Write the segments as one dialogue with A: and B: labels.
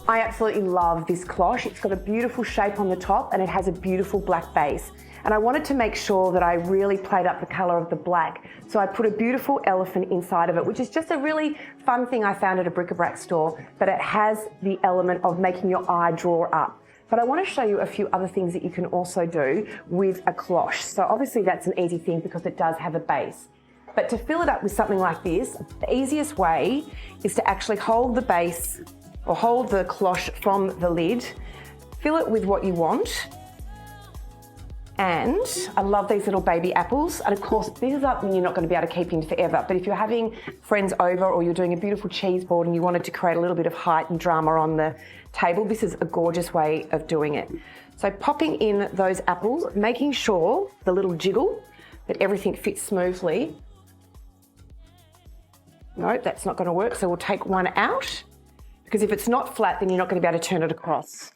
A: I absolutely love this cloche. It's got a beautiful shape on the top and it has a beautiful black base. And I wanted to make sure that I really played up the colour of the black. So I put a beautiful elephant inside of it, which is just a really fun thing I found at a bric-a-brac store, but it has the element of making your eye draw up. But I want to show you a few other things that you can also do with a cloche. So obviously that's an easy thing because it does have a base. But to fill it up with something like this, the easiest way is to actually hold the base or hold the cloche from the lid, fill it with what you want. And I love these little baby apples. And of course, this is something you're not going to be able to keep in forever. But if you're having friends over or you're doing a beautiful cheese board and you wanted to create a little bit of height and drama on the table, this is a gorgeous way of doing it. So popping in those apples, making sure the little jiggle, that everything fits smoothly. No, that's not going to work. So we'll take one out, because if it's not flat, then you're not going to be able to turn it across.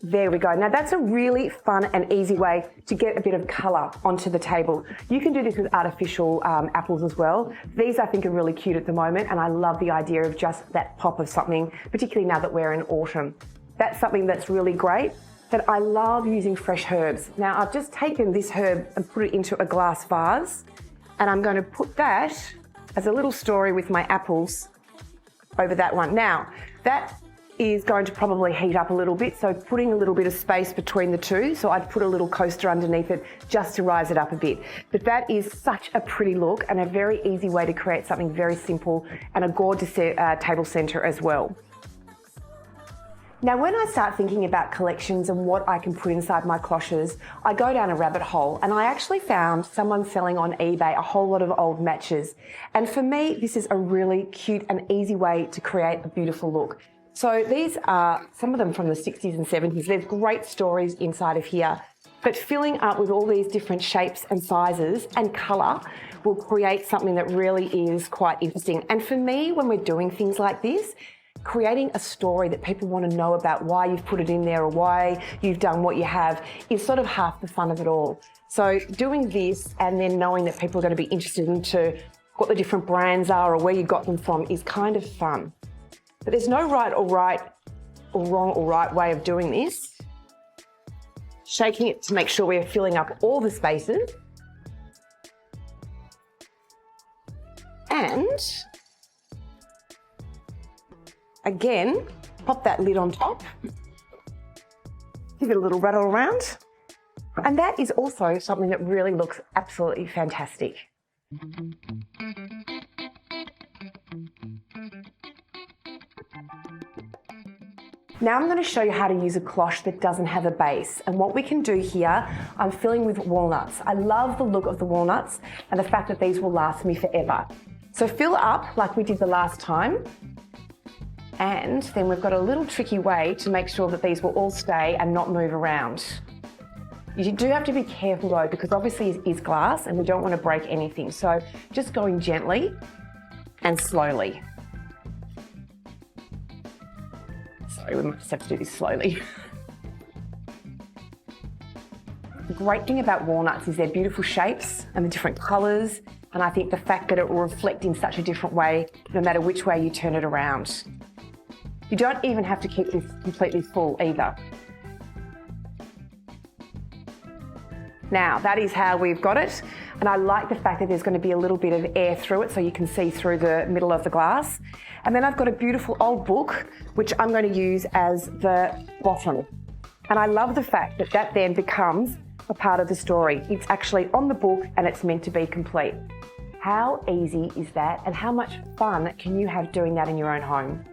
A: There we go. Now that's a really fun and easy way to get a bit of colour onto the table. You can do this with artificial apples as well. These I think are really cute at the moment, and I love the idea of just that pop of something, particularly now that we're in autumn. That's something that's really great. But I love using fresh herbs. Now I've just taken this herb and put it into a glass vase, and I'm going to put that as a little story with my apples over that one. Now, that is going to probably heat up a little bit, so putting a little bit of space between the two, so I'd put a little coaster underneath it just to rise it up a bit. But that is such a pretty look and a very easy way to create something very simple and a gorgeous table centre as well. Now, when I start thinking about collections and what I can put inside my cloches, I go down a rabbit hole, and I actually found someone selling on eBay a whole lot of old matches. And for me, this is a really cute and easy way to create a beautiful look. So these are some of them from the 60s and 70s. There's great stories inside of here, but filling up with all these different shapes and sizes and colour will create something that really is quite interesting. And for me, when we're doing things like this, creating a story that people want to know about why you've put it in there or why you've done what you have is sort of half the fun of it all. So doing this and then knowing that people are going to be interested into what the different brands are or where you got them from is kind of fun. But there's no right or wrong or right way of doing this. Shaking it to make sure we're filling up all the spaces. And again, pop that lid on top, give it a little rattle around, and that is also something that really looks absolutely fantastic. Now I'm going to show you how to use a cloche that doesn't have a base, and what we can do here, I'm filling with walnuts. I love the look of the walnuts and the fact that these will last me forever. So fill up like we did the last time. And then we've got a little tricky way to make sure that these will all stay and not move around. You do have to be careful though, because obviously it is glass and we don't want to break anything. So just going gently and slowly. Sorry, we might just have to do this slowly. The great thing about walnuts is their beautiful shapes and the different colours. And I think the fact that it will reflect in such a different way, no matter which way you turn it around. You don't even have to keep this completely full either. Now, that is how we've got it. And I like the fact that there's going to be a little bit of air through it so you can see through the middle of the glass. And then I've got a beautiful old book, which I'm going to use as the bottom. And I love the fact that that then becomes a part of the story. It's actually on the book and it's meant to be complete. How easy is that? And how much fun can you have doing that in your own home?